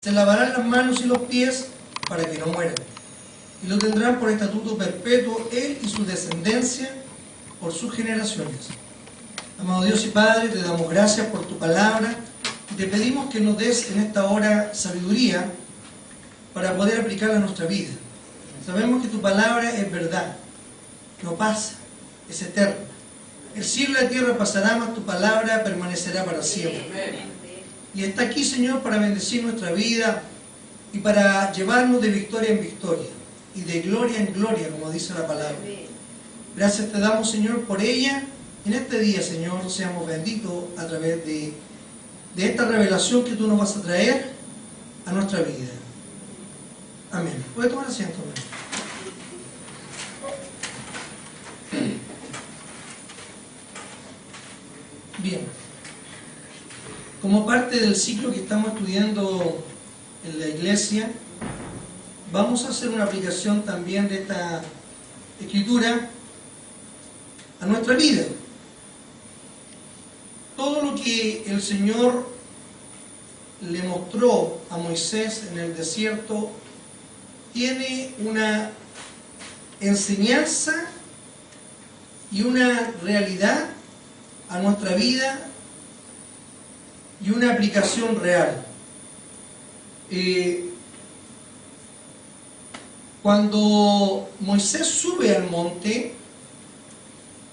Se lavarán las manos y los pies para que no mueran. Y lo tendrán por estatuto perpetuo él y su descendencia por sus generaciones. Amado Dios y Padre, te damos gracias por tu palabra y te pedimos que nos des en esta hora sabiduría para poder aplicarla a nuestra vida. Sabemos que tu palabra es verdad, no pasa, es eterna. El cielo y la tierra pasarán, mas tu palabra permanecerá para siempre. Y está aquí, Señor, para bendecir nuestra vida y para llevarnos de victoria en victoria y de gloria en gloria, como dice la palabra. Gracias te damos, Señor, por ella. En este día, Señor, seamos benditos a través de esta revelación que tú nos vas a traer a nuestra vida. Amén. ¿Puede tomar asiento? Bien. Como parte del ciclo que estamos estudiando en la iglesia, vamos a hacer una aplicación también de esta escritura a nuestra vida. Todo lo que el Señor le mostró a Moisés en el desierto tiene una enseñanza y una realidad a nuestra vida y una aplicación real. Cuando Moisés sube al monte,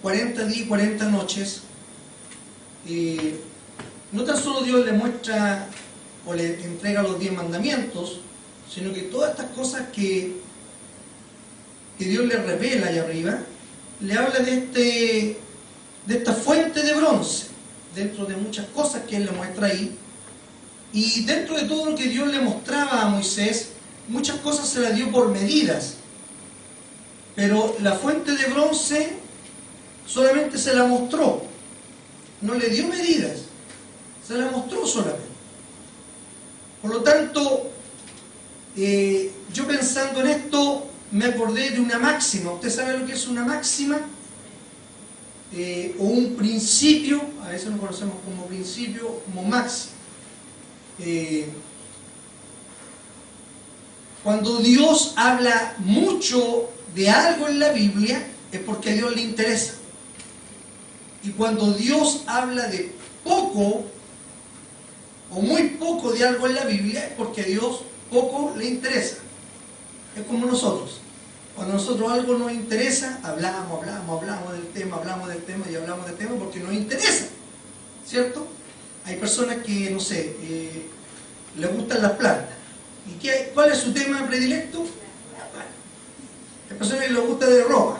40 días y 40 noches, no tan solo Dios le muestra o le entrega los 10 mandamientos, sino que todas estas cosas que Dios le revela allá arriba, le habla de esta fuente de bronce, dentro de muchas cosas que Él le muestra ahí, y dentro de todo lo que Dios le mostraba a Moisés, muchas cosas se las dio por medidas, pero la fuente de bronce solamente se la mostró, no le dio medidas, se la mostró solamente. Por lo tanto, yo pensando en esto, me acordé de una máxima. ¿Usted sabe lo que es una máxima? O un principio, a veces lo conocemos como principio, como máxima. Cuando Dios habla mucho de algo en la Biblia, es porque a Dios le interesa. Y cuando Dios habla de poco, o muy poco de algo en la Biblia, es porque a Dios poco le interesa. Es como nosotros. Cuando a nosotros algo nos interesa, hablamos del tema y hablamos del tema porque nos interesa, ¿cierto? Hay personas que, no sé, les gustan las plantas. ¿Y cuál es su tema predilecto? Hay personas que les gusta de ropa.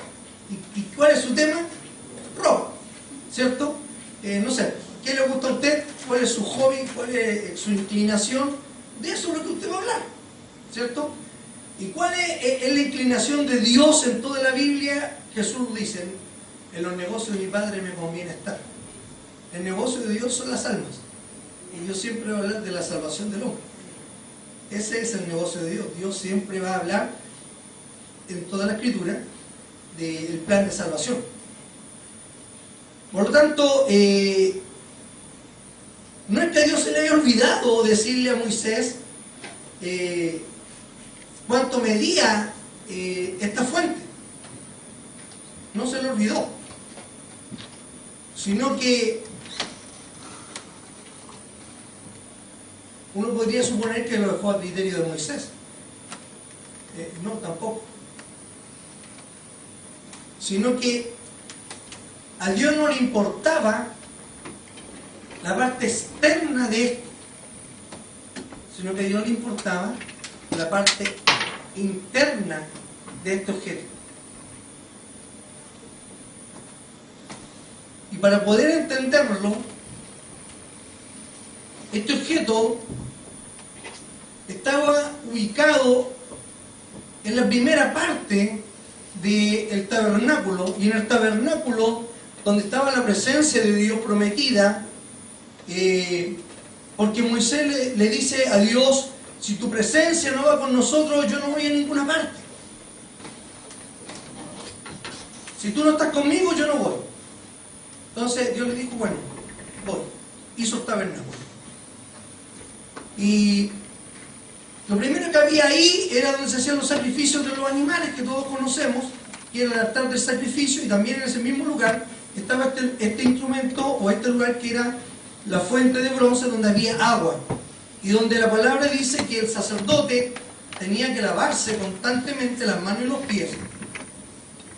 ¿Y cuál es su tema? Ropa, ¿cierto? No sé, ¿qué le gusta a usted? ¿Cuál es su hobby? ¿Cuál es su inclinación? De eso es lo que usted va a hablar, ¿cierto? ¿Y cuál es la inclinación de Dios en toda la Biblia? Jesús dice, en los negocios de mi Padre me conviene estar. El negocio de Dios son las almas. Y Dios siempre va a hablar de la salvación del hombre. Ese es el negocio de Dios. Dios siempre va a hablar en toda la Escritura del plan de salvación. Por lo tanto, no es que a Dios se le haya olvidado decirle a Moisés cuánto medía esta fuente. No se le olvidó, sino que uno podría suponer que lo dejó a criterio de Moisés. No, tampoco. Sino que a Dios no le importaba la parte externa de esto, sino que a Dios le importaba la parte interna de este objeto. Y para poder entenderlo, este objeto estaba ubicado en la primera parte del tabernáculo, y en el tabernáculo donde estaba la presencia de Dios prometida, porque Moisés le dice a Dios, si tu presencia no va con nosotros, yo no voy a ninguna parte. Si tú no estás conmigo, yo no voy. Entonces Dios le dijo, bueno, voy. Hizo el tabernáculo. Y Lo primero que había ahí era donde se hacían los sacrificios de los animales que todos conocemos, que era el altar del sacrificio, y también en ese mismo lugar estaba este instrumento o este lugar que era la fuente de bronce donde había agua, y donde la palabra dice que el sacerdote tenía que lavarse constantemente las manos y los pies,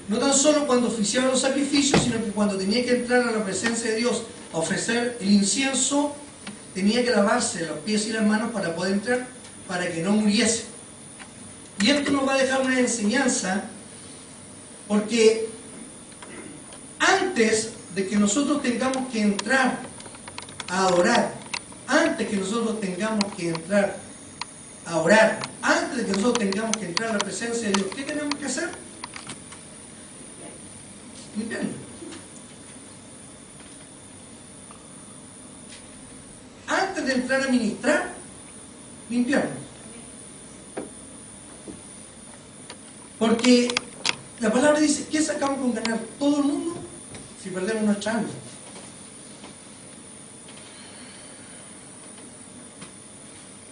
no tan solo cuando oficiaba los sacrificios, sino que cuando tenía que entrar a la presencia de Dios a ofrecer el incienso, tenía que lavarse los pies y las manos para poder entrar, para que no muriese. Y esto nos va a dejar una enseñanza, porque antes de que nosotros tengamos que entrar a adorar, antes que nosotros tengamos que entrar a orar, antes de que nosotros tengamos que entrar a la presencia de Dios, ¿qué tenemos que hacer? Limpiarnos. Antes de entrar a ministrar, limpiarnos. Porque la palabra dice, ¿qué sacamos con ganar todo el mundo si perdemos nuestra alma?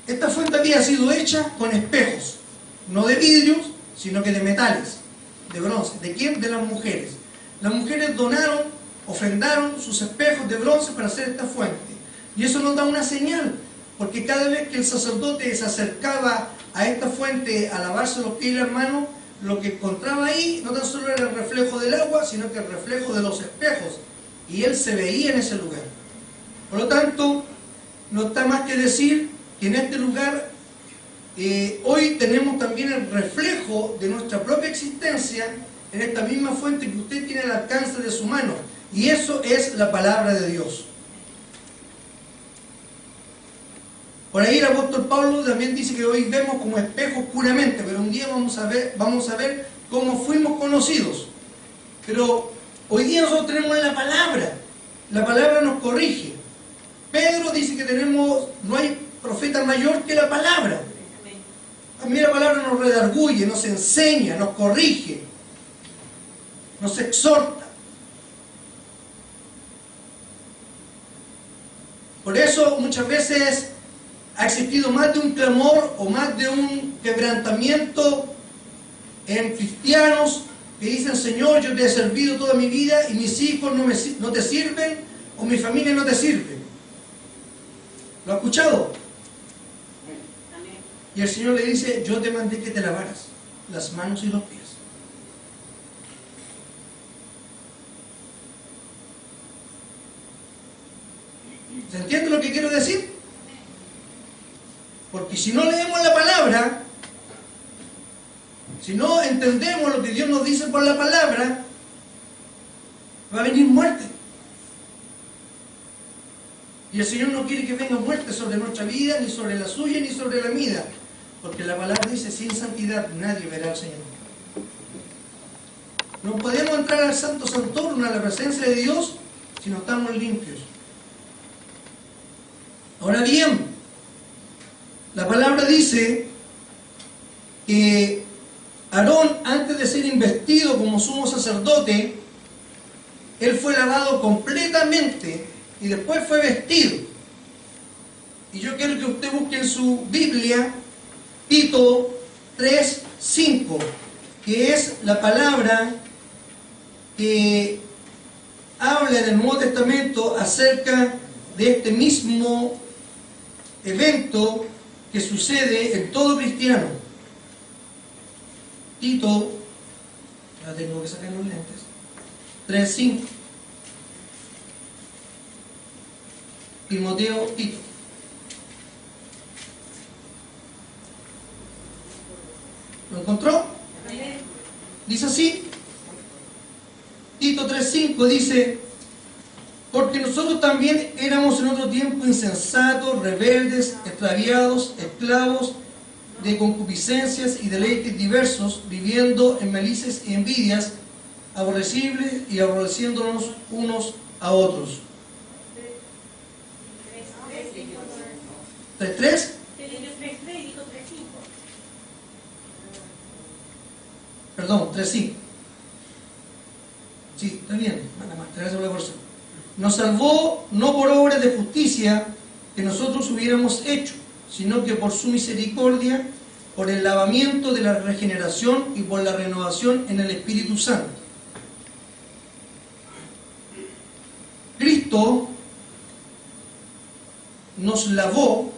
Esta fuente había sido hecha con espejos, no de vidrios, sino que de metales, de bronce. ¿De quién? De las mujeres. Las mujeres donaron, ofrendaron sus espejos de bronce para hacer esta fuente. Y eso nos da una señal, porque cada vez que el sacerdote se acercaba a esta fuente a lavarse los pies y las manos, lo que encontraba ahí no tan solo era el reflejo del agua, sino que el reflejo de los espejos. Y él se veía en ese lugar. Por lo tanto, no está más que decir que en este lugar hoy tenemos también el reflejo de nuestra propia existencia en esta misma fuente que usted tiene al alcance de su mano. Y eso es la palabra de Dios. Por ahí el apóstol Pablo también dice que hoy vemos como espejos puramente, pero un día vamos a ver cómo fuimos conocidos. Pero hoy día nosotros tenemos la palabra nos corrige. Pedro dice que no hay profeta mayor que la palabra. A mí la palabra nos redarguye, nos enseña, nos corrige, nos exhorta. Por eso muchas veces ha existido más de un clamor o más de un quebrantamiento en cristianos que dicen: Señor, yo te he servido toda mi vida y mis hijos no te sirven, o mi familia no te sirve. ¿Lo ha escuchado? Y el Señor le dice: yo te mandé que te lavaras las manos y los pies. ¿Se entiende lo que quiero decir? Porque si no leemos la palabra, si no entendemos lo que Dios nos dice por la palabra, va a venir muerte. Y el Señor no quiere que venga muerte sobre nuestra vida, ni sobre la suya, ni sobre la mía. Porque la palabra dice: sin santidad nadie verá al Señor. No podemos entrar al Santo Santorum, a la presencia de Dios, si no estamos limpios. Ahora bien, la palabra dice que Aarón, antes de ser investido como sumo sacerdote, él fue lavado completamente y después fue vestido. Y yo quiero que usted busque en su Biblia Tito 3:5, que es la palabra que habla en el Nuevo Testamento acerca de este mismo evento que sucede en todo cristiano. Tito, ya tengo que sacar los lentes, 3:5. Timoteo, Tito. ¿Lo encontró? Dice así. Tito 3:5 dice: porque nosotros también éramos en otro tiempo insensatos, rebeldes, extraviados, esclavos de concupiscencias y deleites diversos, viviendo en malicias y envidias, aborrecibles y aborreciéndonos unos a otros. 3:3. Perdón, 3:5. Sí, está bien. Gracias por la corrección. Nos salvó no por obras de justicia que nosotros hubiéramos hecho, sino que por su misericordia, por el lavamiento de la regeneración y por la renovación en el Espíritu Santo. Cristo nos lavó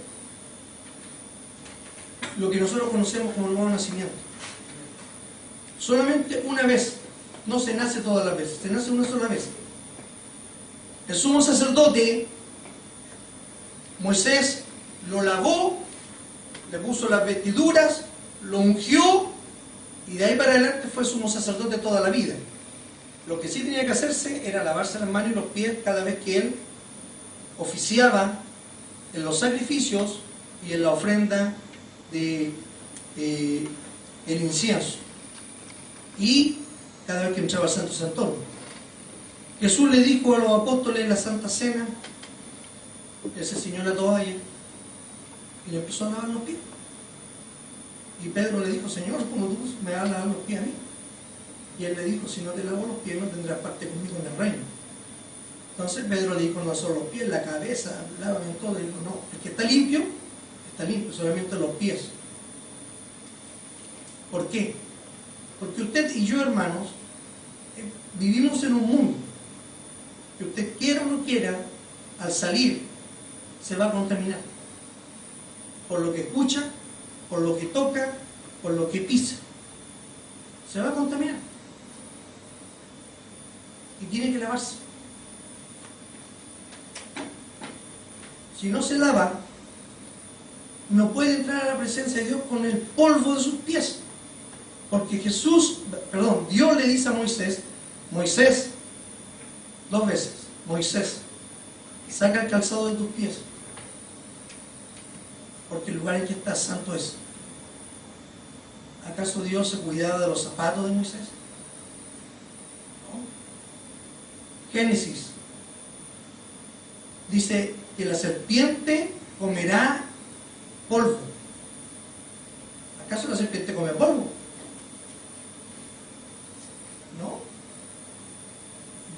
lo que nosotros conocemos como el nuevo nacimiento. Solamente una vez, no se nace todas las veces, se nace una sola vez. El sumo sacerdote, Moisés, lo lavó, le puso las vestiduras, lo ungió, y de ahí para adelante fue sumo sacerdote toda la vida. Lo que sí tenía que hacerse era lavarse las manos y los pies cada vez que él oficiaba en los sacrificios y en la ofrenda de el incienso, y cada vez que entraba al Santo Santorum. Jesús le dijo a los apóstoles en la Santa Cena, él se ciñó la toalla y le empezó a lavar los pies. Y Pedro le dijo: Señor, ¿cómo tú me vas a lavar los pies a mí? Y él le dijo: si no te lavo los pies, no tendrás parte conmigo en el reino. Entonces Pedro le dijo: no solo los pies, la cabeza, lávame todo. Y dijo: no, el que está limpio, solamente los pies. ¿Por qué? Porque usted y yo, hermanos, vivimos en un mundo que usted quiera o no quiera, al salir se va a contaminar por lo que escucha, por lo que toca, por lo que pisa. Se va a contaminar y tiene que lavarse. Si no se lava, no puede entrar a la presencia de Dios con el polvo de sus pies. Porque Dios le dice a Moisés: Moisés, 2 veces, Moisés, saca el calzado de tus pies, porque el lugar en que estás santo es. ¿Acaso Dios se cuidaba de los zapatos de Moisés? ¿No? Génesis dice que la serpiente comerá polvo. ¿Acaso la serpiente come polvo? No.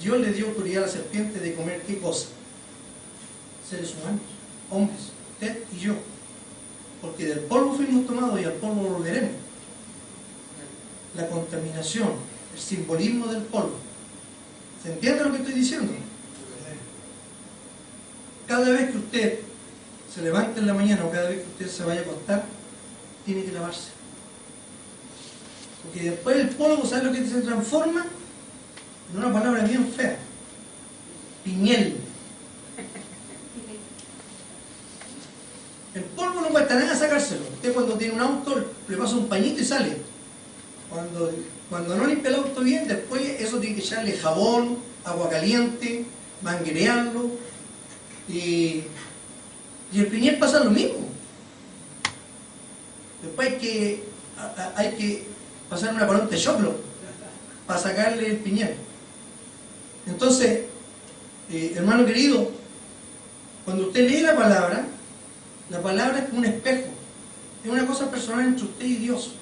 Dios le dio autoridad a la serpiente de comer ¿qué cosa? Seres humanos, hombres, usted y yo. Porque del polvo fuimos tomados y al polvo volveremos. La contaminación, el simbolismo del polvo. ¿Se entiende lo que estoy diciendo? Cada vez que usted se levante en la mañana o cada vez que usted se vaya a acostar, tiene que lavarse. Porque después el polvo, ¿sabe lo que se transforma? En una palabra bien fea: piñel. El polvo no cuesta nada sacárselo. Usted cuando tiene un auto le pasa un pañito y sale. Cuando no limpia el auto bien, después eso tiene que echarle jabón, agua caliente, manguerearlo. Y el piñel pasa lo mismo. Después hay que pasar una paleta de choclo para sacarle el piñel. Entonces, hermano querido, cuando usted lee la palabra es como un espejo. Es una cosa personal entre usted y Dios,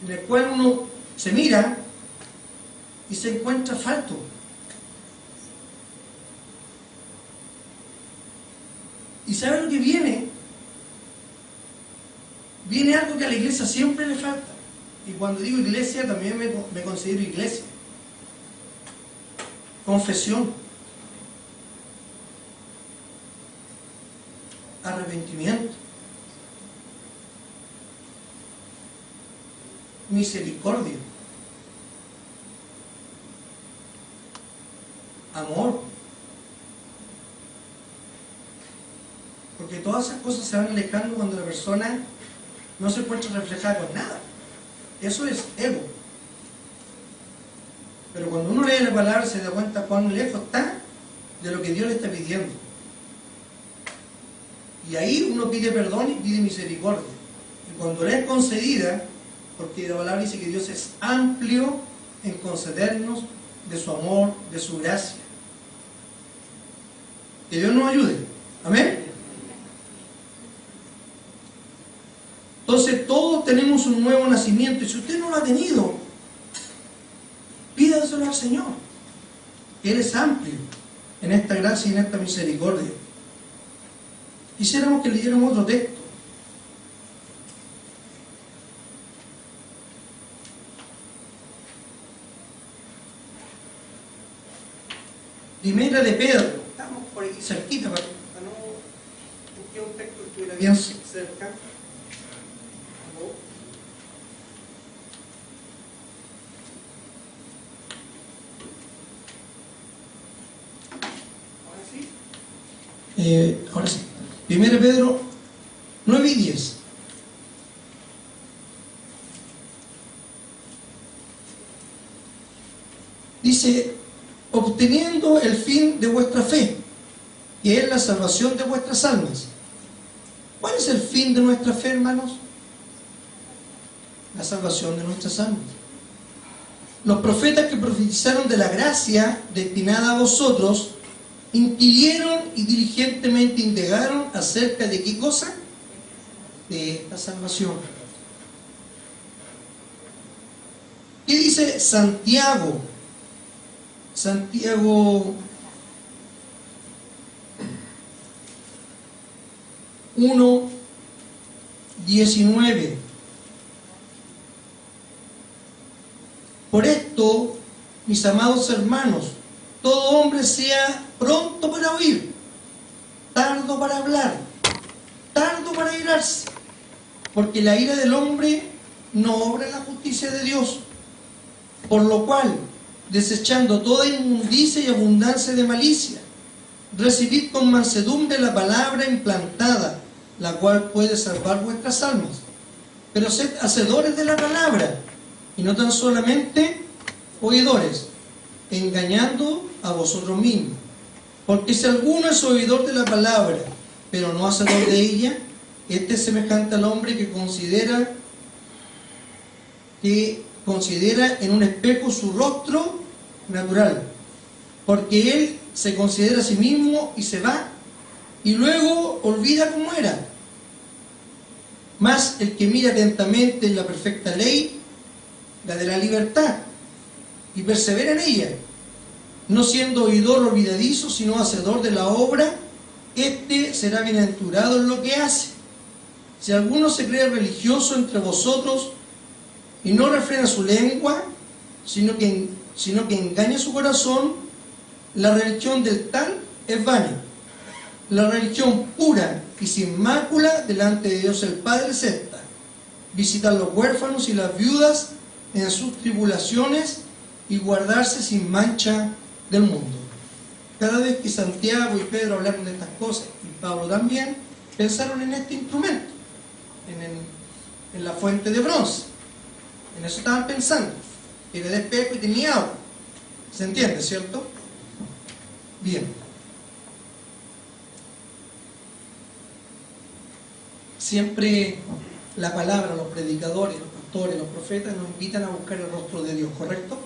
en el cual uno se mira y se encuentra falto. ¿Y sabe lo que viene? Viene algo que a la iglesia siempre le falta. Y cuando digo iglesia, también me considero iglesia. Confesión. Arrepentimiento. Misericordia. Amor. Porque todas esas cosas se van alejando cuando la persona no se encuentra reflejada con nada. Eso es ego. Pero cuando uno lee la palabra se da cuenta cuán lejos está de lo que Dios le está pidiendo. Y ahí uno pide perdón y pide misericordia. Y cuando le es concedida, porque la palabra dice que Dios es amplio en concedernos de su amor, de su gracia. Que Dios nos ayude. Amén. Entonces todos tenemos un nuevo nacimiento, y si usted no lo ha tenido, pídaselo al Señor, que Él es amplio en esta gracia y en esta misericordia. Quisiéramos que leyéramos otro texto. Primera de Pedro. Estamos por aquí cerquita para no busqué un texto que estuviera bien cerca. Ahora sí. 1 Pedro 9 y 10. Dice, obteniendo el fin de vuestra fe, que es la salvación de vuestras almas. ¿Cuál es el fin de nuestra fe, hermanos? La salvación de nuestras almas. Los profetas que profetizaron de la gracia destinada a vosotros inquirieron y diligentemente indagaron acerca de qué cosa, de esta salvación. ¿Qué dice Santiago? Santiago 1:19. Por esto, mis amados hermanos, todo hombre sea pronto para oír, tardo para hablar, tardo para irarse, porque la ira del hombre no obra en la justicia de Dios. Por lo cual, desechando toda inmundicia y abundancia de malicia, recibid con mansedumbre la palabra implantada, la cual puede salvar vuestras almas. Pero sed hacedores de la palabra, y no tan solamente oidores, engañando a vosotros mismos. Porque si alguno es oidor de la palabra, pero no hacedor de ella, este es semejante al hombre que considera en un espejo su rostro natural, porque él se considera a sí mismo y se va, y luego olvida cómo era. Mas el que mira atentamente en la perfecta ley, la de la libertad, y persevera en ella, no siendo oidor olvidadizo, sino hacedor de la obra, este será bienaventurado en lo que hace. Si alguno se cree religioso entre vosotros y no refrena su lengua, sino que engaña su corazón, la religión del tal es vana. La religión pura y sin mácula delante de Dios el Padre es esta: visitar los huérfanos y las viudas en sus tribulaciones y guardarse sin mancha del mundo. Cada vez que Santiago y Pedro hablaron de estas cosas, y Pablo también, pensaron en este instrumento, en la fuente de bronce. En eso estaban pensando. Era de espejo y tenía agua. ¿Se entiende, cierto? Bien. Siempre la palabra, los predicadores, los pastores, los profetas nos invitan a buscar el rostro de Dios, ¿correcto?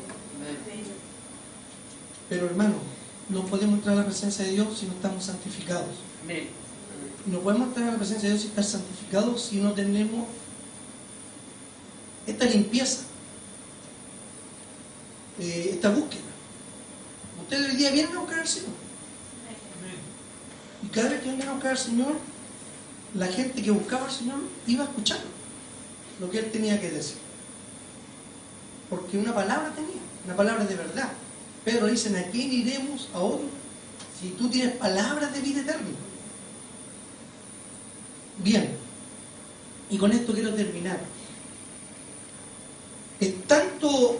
Pero hermano, no podemos entrar a la presencia de Dios si no estamos santificados. No podemos entrar a la presencia de Dios si estar santificados si no tenemos esta limpieza, esta búsqueda. Ustedes hoy día vienen a buscar al Señor. Y cada vez que vienen a buscar al Señor, la gente que buscaba al Señor iba a escuchar lo que Él tenía que decir. Porque una palabra tenía, una palabra de verdad. Pedro dice: ¿a quién iremos a otro si tú tienes palabras de vida eterna? Bien, y con esto quiero terminar. Es tanto,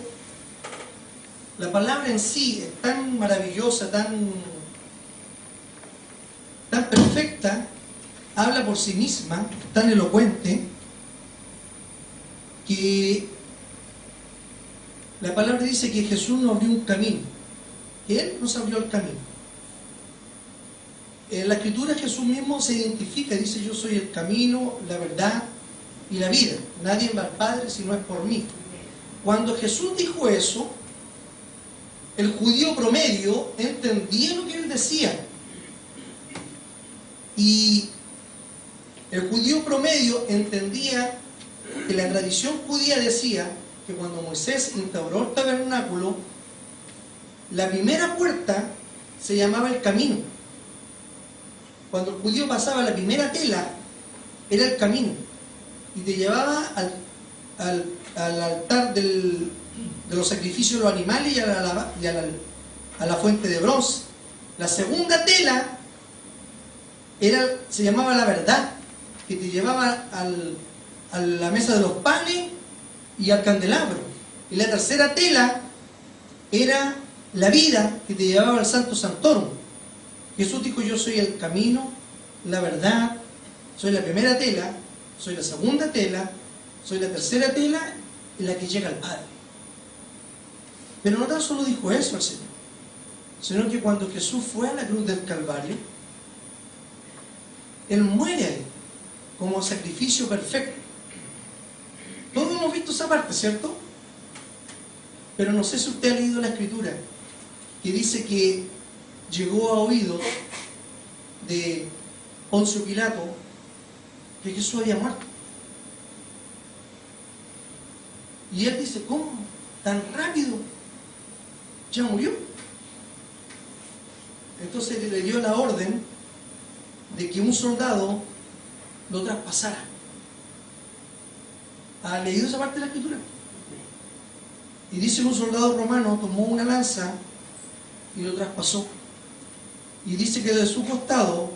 la palabra en sí es tan maravillosa, tan perfecta, habla por sí misma, tan elocuente, que la palabra dice que Jesús nos abrió un camino, que Él nos abrió el camino. En la Escritura Jesús mismo se identifica, dice: yo soy el camino, la verdad y la vida. Nadie va al Padre si no es por mí. Cuando Jesús dijo eso, el judío promedio entendía lo que Él decía. Y el judío promedio entendía que la tradición judía decía que cuando Moisés instauró el tabernáculo, la primera puerta se llamaba el camino. cuando el judío pasaba la primera tela, era el camino, y te llevaba al altar de los sacrificios de los animales y a la fuente de bronce. La segunda tela se llamaba la verdad, que te llevaba a la mesa de los panes y al candelabro. Y la tercera tela era la vida, que te llevaba al Santo Santorum. Jesús dijo: yo soy el camino, la verdad, soy la primera tela, soy la segunda tela, soy la tercera tela, en la que llega al Padre. Pero no tan solo dijo eso al Señor, sino que cuando Jesús fue a la cruz del Calvario, Él muere ahí, como sacrificio perfecto. Todos hemos visto esa parte, ¿cierto? Pero no sé si usted ha leído la Escritura, que dice que llegó a oídos de Poncio Pilato que Jesús había muerto. Y él dice: ¿cómo? ¿Tan rápido? ¿Ya murió? Entonces le dio la orden de que un soldado lo traspasara. ¿Ha leído esa parte de la Escritura? Y dice que un soldado romano tomó una lanza y lo traspasó. Y dice que de su costado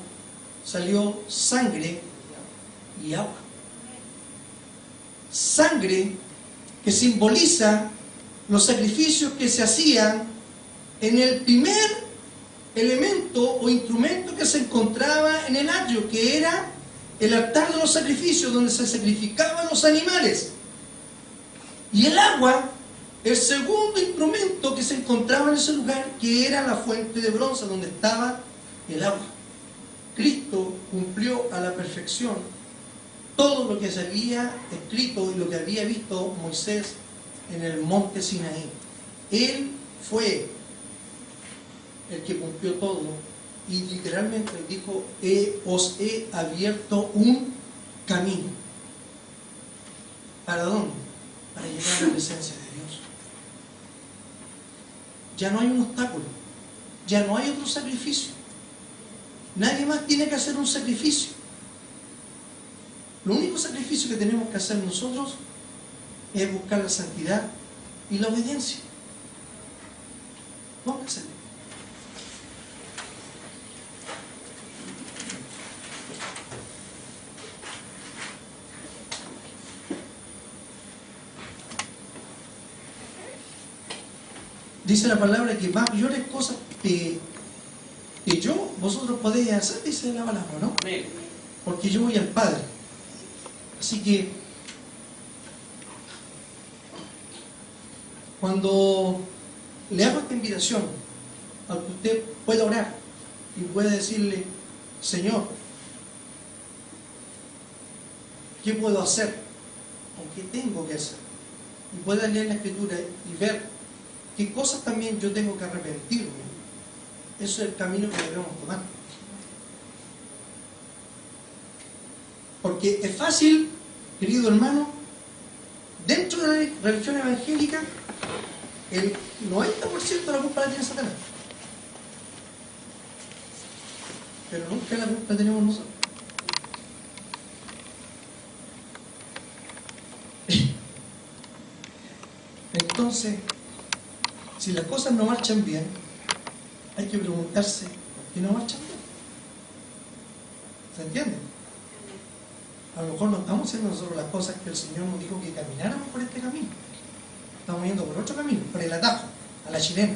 salió sangre y agua. Sangre que simboliza los sacrificios que se hacían en el primer elemento o instrumento que se encontraba en el atrio, que era el altar de los sacrificios, donde se sacrificaban los animales. Y el agua, el segundo instrumento que se encontraba en ese lugar, que era la fuente de bronce, donde estaba el agua. Cristo cumplió a la perfección todo lo que se había escrito y lo que había visto Moisés en el monte Sinaí. Él fue el que cumplió todo, y literalmente dijo: os he abierto un camino. ¿Para dónde? Para llegar a la presencia de Dios. Ya no hay un obstáculo, ya no hay otro sacrificio. Nadie más tiene que hacer un sacrificio. Lo único sacrificio que tenemos que hacer nosotros es buscar la santidad y la obediencia. Vamos a hacerlo. Dice la palabra que mayores cosas que yo, vosotros podéis hacer, dice la palabra, ¿no? Porque yo voy al Padre. Así que cuando le hago esta invitación a que usted pueda orar y pueda decirle: Señor, ¿qué puedo hacer? ¿O qué tengo que hacer? Y pueda leer la Escritura y ver qué cosas también yo tengo que arrepentirme. Eso es el camino que debemos tomar. Porque es fácil, querido hermano, dentro de la religión evangélica, el 90% de la culpa la tiene Satanás. Pero nunca la culpa la tenemos nosotros. Entonces, si las cosas no marchan bien, hay que preguntarse: ¿por qué no marchan bien? ¿Se entiende? A lo mejor no estamos haciendo nosotros las cosas que el Señor nos dijo que camináramos por este camino. Estamos yendo por otro camino, por el atajo, a la chilena.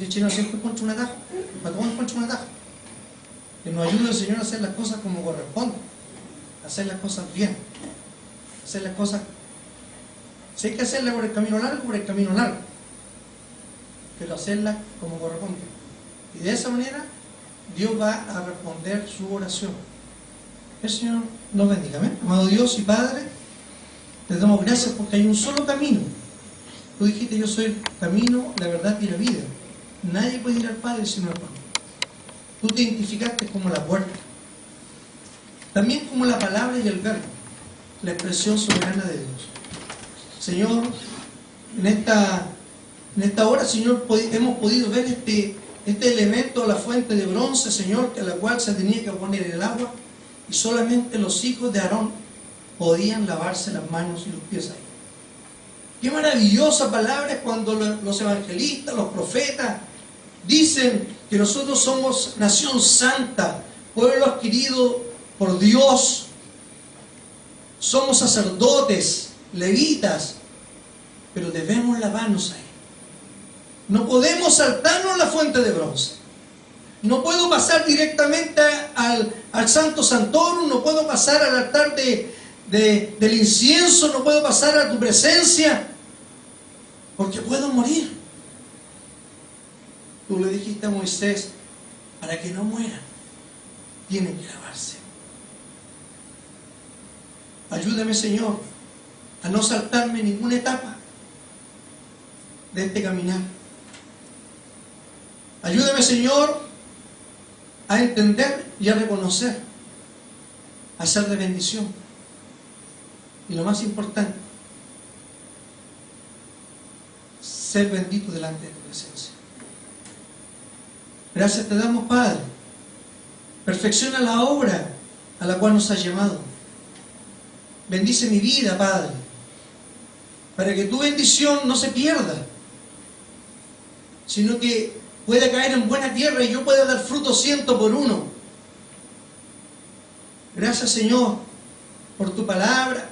El chileno siempre encuentra un atajo, para todos encuentra un atajo. Que nos ayude el Señor a hacer las cosas como corresponde, a hacer las cosas bien, a hacer las cosas. Si hay que hacerlas por el camino largo, pero hacerlas como corresponde. Y de esa manera Dios va a responder su oración. El Señor nos bendiga. Amén. Amado Dios y Padre, te damos gracias porque hay un solo camino. Tú dijiste: yo soy el camino, la verdad y la vida. Nadie puede ir al Padre si no es por mí. Tú te identificaste como la puerta, también como la palabra y el verbo, la expresión soberana de Dios. Señor, en esta hora, Señor, hemos podido ver este este elemento, la fuente de bronce, Señor, que a la cual se tenía que poner el agua, y solamente los hijos de Aarón podían lavarse las manos y los pies ahí. Qué maravillosa palabra es cuando los evangelistas, los profetas, dicen que nosotros somos nación santa, pueblo adquirido por Dios, somos sacerdotes, levitas, pero debemos lavarnos ahí. No podemos saltarnos la fuente de bronce. No puedo pasar directamente al Santo Santorum, no puedo pasar al altar del incienso, no puedo pasar a tu presencia, porque puedo morir. Tú le dijiste a Moisés, para que no mueran, tienen que lavarse. Ayúdame, Señor, a no saltarme ninguna etapa de este caminar. Ayúdame, Señor, a entender y a reconocer, a ser de bendición. Y lo más importante, ser bendito delante de tu presencia. Gracias te damos, Padre. Perfecciona la obra a la cual nos has llamado. Bendice mi vida, Padre, para que tu bendición no se pierda, sino que pueda caer en buena tierra y yo pueda dar fruto 100 por 1. Gracias, Señor, por tu palabra,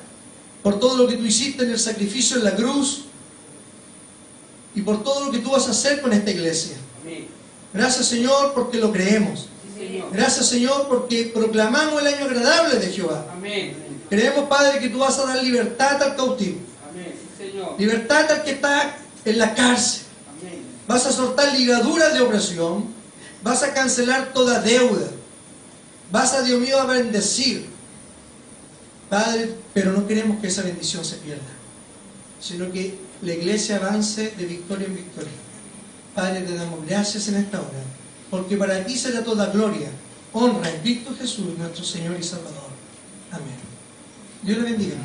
por todo lo que tú hiciste en el sacrificio en la cruz y por todo lo que tú vas a hacer con esta iglesia. Amén. Gracias, Señor, porque lo creemos. Sí, Señor. Gracias, Señor, porque proclamamos el año agradable de Jehová. Amén. Creemos, Padre, que tú vas a dar libertad al cautivo, Amén. Sí, Señor. libertad al que está en la cárcel. Amén. Vas a soltar ligaduras de opresión, vas a cancelar toda deuda, vas a, Dios mío, a bendecir, Padre, pero no queremos que esa bendición se pierda, sino que la iglesia avance de victoria en victoria. Padre, te damos gracias en esta hora, porque para ti será toda gloria, honra en Cristo Jesús, nuestro Señor y Salvador. Amén. Dios le bendiga.